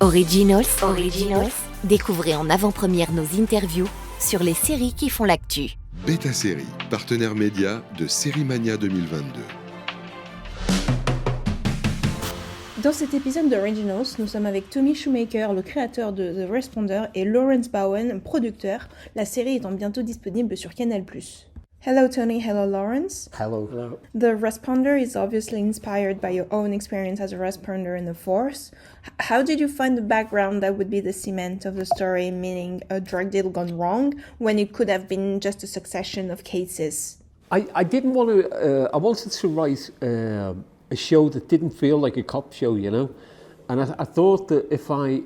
Originals. Découvrez en avant-première nos interviews sur les séries qui font l'actu. BetaSeries, partenaire média de Séries Mania 2022. Dans cet épisode d'Originals, nous sommes avec Schumacher, le créateur de The Responder, et Laurence Bowen, producteur, la série étant bientôt disponible sur Canal+. Hello Tony, hello Laurence. Hello. The Responder is obviously inspired by your own experience as a responder in the force. How did you find the background that would be the cement of the story, meaning a drug deal gone wrong, when it could have been just a succession of cases? I didn't want to, I wanted to write a show that didn't feel like a cop show, you know? And I thought that if I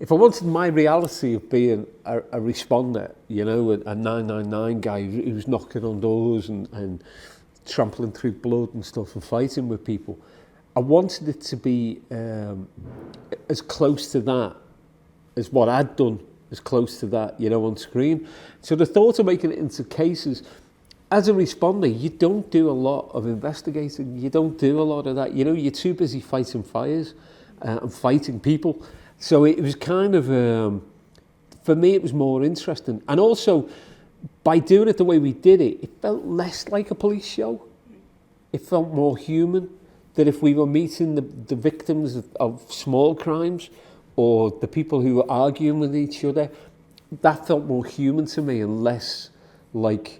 wanted my reality of being a responder, you know, a 999 guy who was knocking on doors and trampling through blood and stuff and fighting with people, I wanted it to be as close to that as what I'd done, as close to that, you know, on screen. So the thought of making it into cases, as a responder, you don't do a lot of investigating, you don't do a lot of that, you know, you're too busy fighting fires and fighting people. So it was kind of, for me, it was more interesting. And also, by doing it the way we did it, it felt less like a police show. It felt more human, that if we were meeting the victims of small crimes or the people who were arguing with each other, that felt more human to me and less like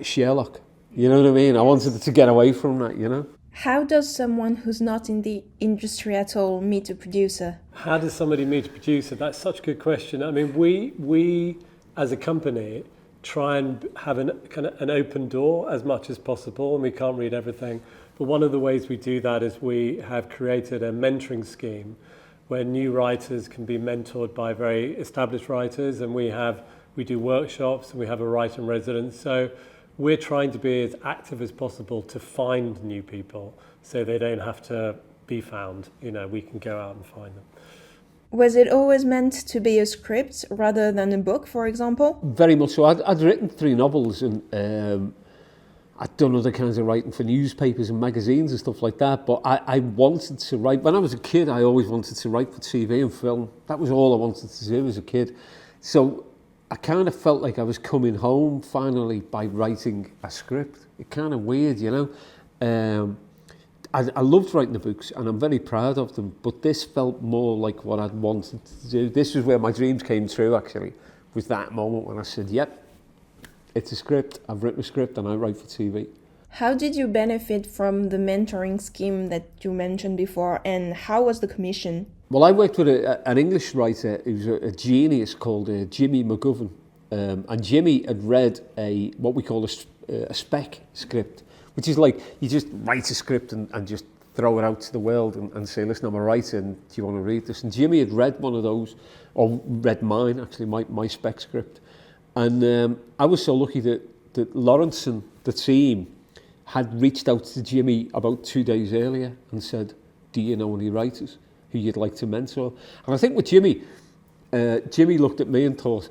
Sherlock. You know what I mean? I wanted to get away from that, you know? How does someone who's not in the industry at all meet a producer? How does somebody meet a producer? That's such a good question. I mean, we as a company try and have an open door as much as possible, and we can't read everything. But one of the ways we do that is we have created a mentoring scheme where new writers can be mentored by very established writers, and we do workshops and we have a writer in residence. So we're trying to be as active as possible to find new people so they don't have to be found. You know, we can go out and find them. Was it always meant to be a script rather than a book, for example? Very much so. I'd written 3 novels and I'd done other kinds of writing for newspapers and magazines and stuff like that, but I wanted to write. When I was a kid, I always wanted to write for TV and film. That was all I wanted to do as a kid. So I kind of felt like I was coming home finally by writing a script. It's kind of weird, you know. I loved writing the books and I'm very proud of them, but this felt more like what I'd wanted to do. This was where my dreams came true, actually, was that moment when I said, yep, it's a script. I've written a script and I write for TV. How did you benefit from the mentoring scheme that you mentioned before, and how was the commission? Well, I worked with an English writer who's a genius called Jimmy McGovern. And Jimmy had read what we call a spec script, which is like you just write a script and just throw it out to the world and say, listen, I'm a writer and do you want to read this? And Jimmy had read one of those, or read mine, actually, my spec script. And I was so lucky that Laurence and the team had reached out to Jimmy about 2 days earlier and said, do you know any writers who you'd like to mentor? And I think with Jimmy, Jimmy looked at me and thought,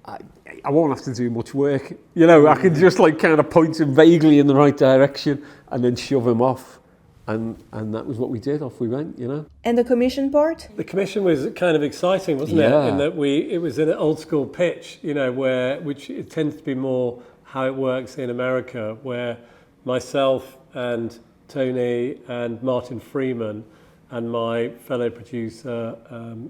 I won't have to do much work. You know, I can just like kind of point him vaguely in the right direction and then shove him off. And that was what we did. Off we went, you know. And the commission part? The commission was kind of exciting, wasn't it? In that it was an old school pitch, you know, which it tends to be more how it works in America, where myself and Tony and Martin Freeman and my fellow producer,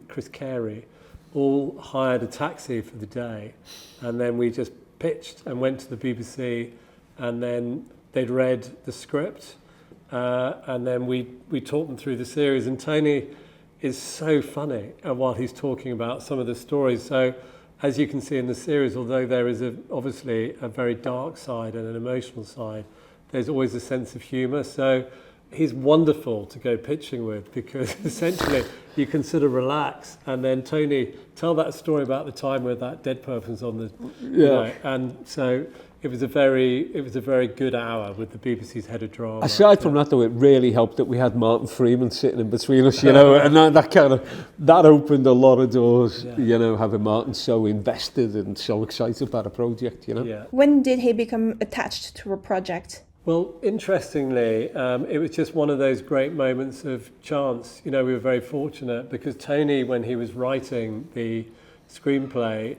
Chris Carey, all hired a taxi for the day, and then we just pitched and went to the BBC, and then they'd read the script, and then we talked them through the series. And Tony is so funny while he's talking about some of the stories. So as you can see in the series, although there is obviously a very dark side and an emotional side, there's always a sense of humour. So he's wonderful to go pitching with, because essentially you can sort of relax, and then Tony tell that story about the time where that dead person's on the, you know, and so it was a very good hour with the BBC's head of drama. Aside from that, though, it really helped that we had Martin Freeman sitting in between us, you know, and that opened a lot of doors, you know, having Martin so invested and so excited about a project, you know. When did he become attached to a project? Well, interestingly, it was just one of those great moments of chance. You know, we were very fortunate because Tony, when he was writing the screenplay,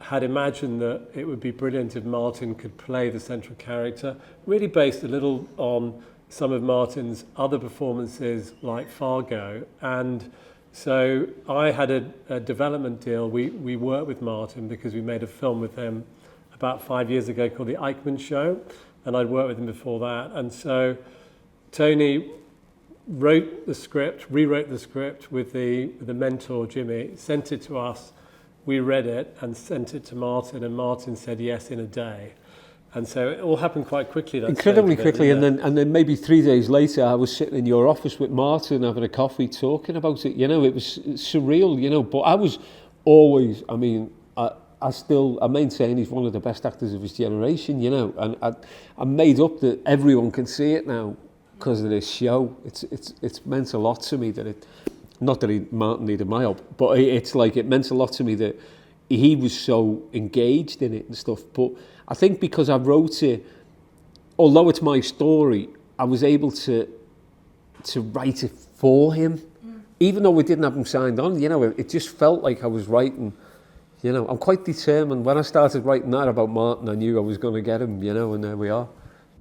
had imagined that it would be brilliant if Martin could play the central character, really based a little on some of Martin's other performances like Fargo. And so I had a development deal. We worked with Martin because we made a film with him about 5 years ago called The Eichmann Show, and I'd worked with him before that. And so Tony rewrote the script with the mentor, Jimmy, sent it to us. We read it and sent it to Martin, and Martin said yes in a day. And so it all happened quite quickly. Incredibly quickly, and then maybe 3 days later, I was sitting in your office with Martin having a coffee, talking about it. You know, it was surreal. You know, but I was always. I mean, I maintain he's one of the best actors of his generation. You know, and I'm made up that everyone can see it now because of this show. It's meant a lot to me that it. Not that Martin needed my help, but it's like it meant a lot to me that he was so engaged in it and stuff. But I think because I wrote it, although it's my story, I was able to write it for him, even though we didn't have him signed on. You know, it just felt like I was writing. You know, I'm quite determined. When I started writing that about Martin, I knew I was going to get him. You know, and there we are.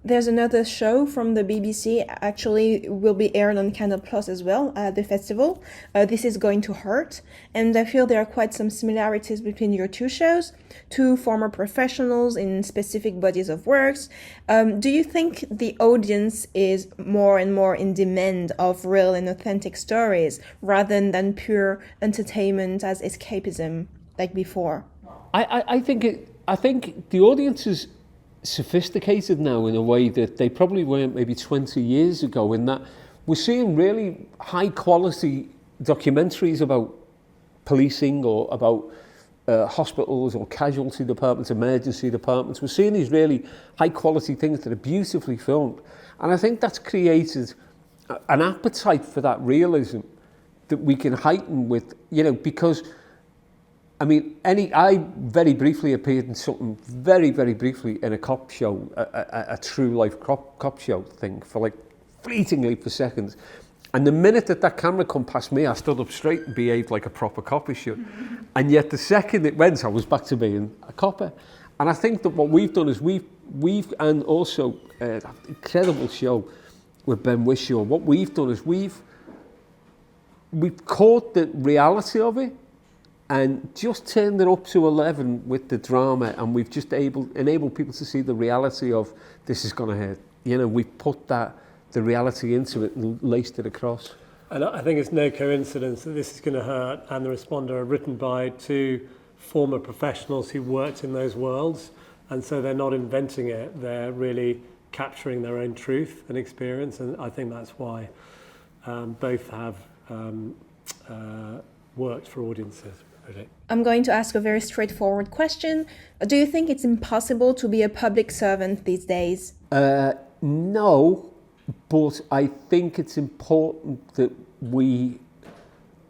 There's another show from the BBC, actually will be aired on Canal Plus as well at the festival. This is Going to Hurt, and I feel there are quite some similarities between your two shows, two former professionals in specific bodies of works. Do you think the audience is more and more in demand of real and authentic stories rather than pure entertainment as escapism like before? I think the audience is sophisticated now in a way that they probably weren't maybe 20 years ago, in that we're seeing really high quality documentaries about policing or about hospitals or casualty departments, emergency departments. We're seeing these really high quality things that are beautifully filmed, and I think that's created an appetite for that realism that we can heighten with, you know, because I mean, I very briefly appeared in something, very, very briefly, in a cop show, a true life cop show thing, for like fleetingly for seconds. And the minute that camera come past me, I stood up straight and behaved like a proper copper should. And yet the second it went, I was back to being a copper. And I think that what we've done is we've and also an incredible show with Ben Whishaw, what we've done is we've caught the reality of it, and just turned it up to 11 with the drama, and we've just enabled people to see the reality of this is going to hurt. You know, we've put the reality into it and laced it across. And I think it's no coincidence that This Is Going to Hurt and The Responder are written by two former professionals who worked in those worlds, and so they're not inventing it, they're really capturing their own truth and experience, and I think that's why both have worked for audiences. I'm going to ask a very straightforward question. Do you think it's impossible to be a public servant these days? No, but I think it's important that we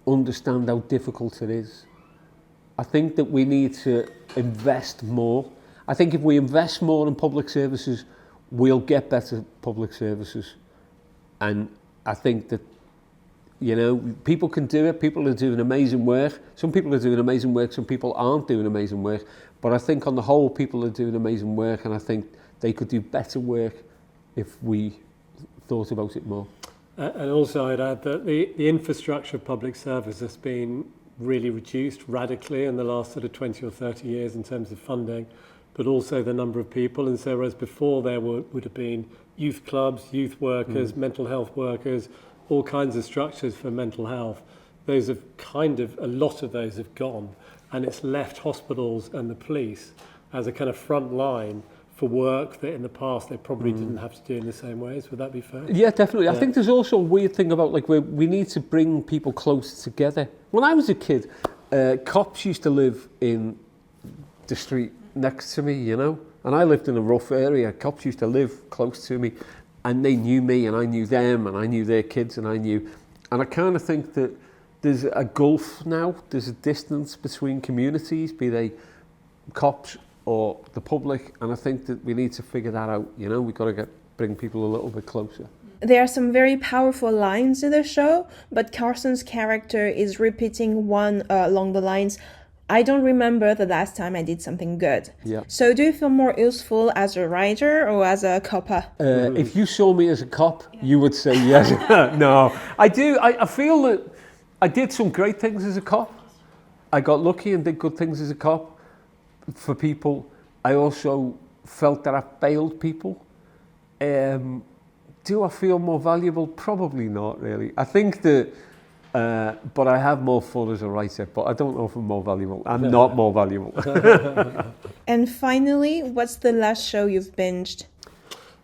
understand how difficult it is. I think that we need to invest more. I think if we invest more in public services, we'll get better public services. And I think that, you know, people can do it. People are doing amazing work. Some people are doing amazing work. Some people aren't doing amazing work. But I think on the whole, people are doing amazing work. And I think they could do better work if we thought about it more. And also I'd add that the infrastructure of public service has been really reduced radically in the last sort of 20 or 30 years in terms of funding, but also the number of people. And so whereas before there would have been youth clubs, youth workers, mental health workers, all kinds of structures for mental health, those have a lot of those have gone, and it's left hospitals and the police as a kind of front line for work that in the past they probably didn't have to do in the same ways. Would that be fair? Yeah, definitely. Yeah. I think there's also a weird thing about like we need to bring people closer together. When I was a kid, cops used to live in the street next to me, you know, and I lived in a rough area. Cops used to live close to me. And they knew me, and I knew them, and I knew their kids, and I kind of think that there's a gulf now, there's a distance between communities, be they cops or the public, and I think that we need to figure that out. You know, we've got to bring people a little bit closer. There are some very powerful lines in the show, but Carson's character is repeating one along the lines, I don't remember the last time I did something good. Yeah. So do you feel more useful as a writer or as a copper? If you saw me as a cop, you would say yes. No, I do. I feel that I did some great things as a cop. I got lucky and did good things as a cop for people. I also felt that I failed people. Do I feel more valuable? Probably not, really. I think that, but I have more fun as a writer, but I don't know if I'm more valuable. I'm not more valuable. And finally, what's the last show you've binged?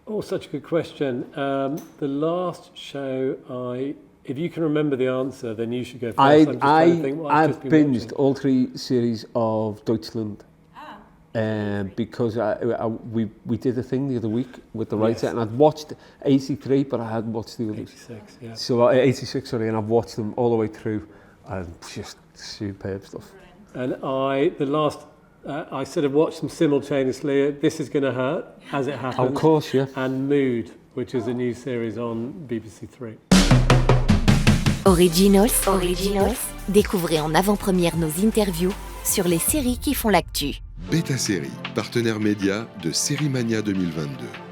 Oh, such a good question. The last show if you can remember the answer, then you should go first. I've binged all 3 series of Deutschland. Because we did a thing the other week with the writer, and I'd watched 83, but I hadn't watched the others. 86, yeah. So 86, sorry, and I've watched them all the way through, and just superb stuff. And I sort of watched them simultaneously. This Is Gonna Hurt, As It Happens. Of course, yeah. And Mood, which is a new series on BBC Three. Originals. Découvrez en avant-première nos interviews sur les séries qui font l'actu. BetaSeries, partenaire média de Séries Mania 2022.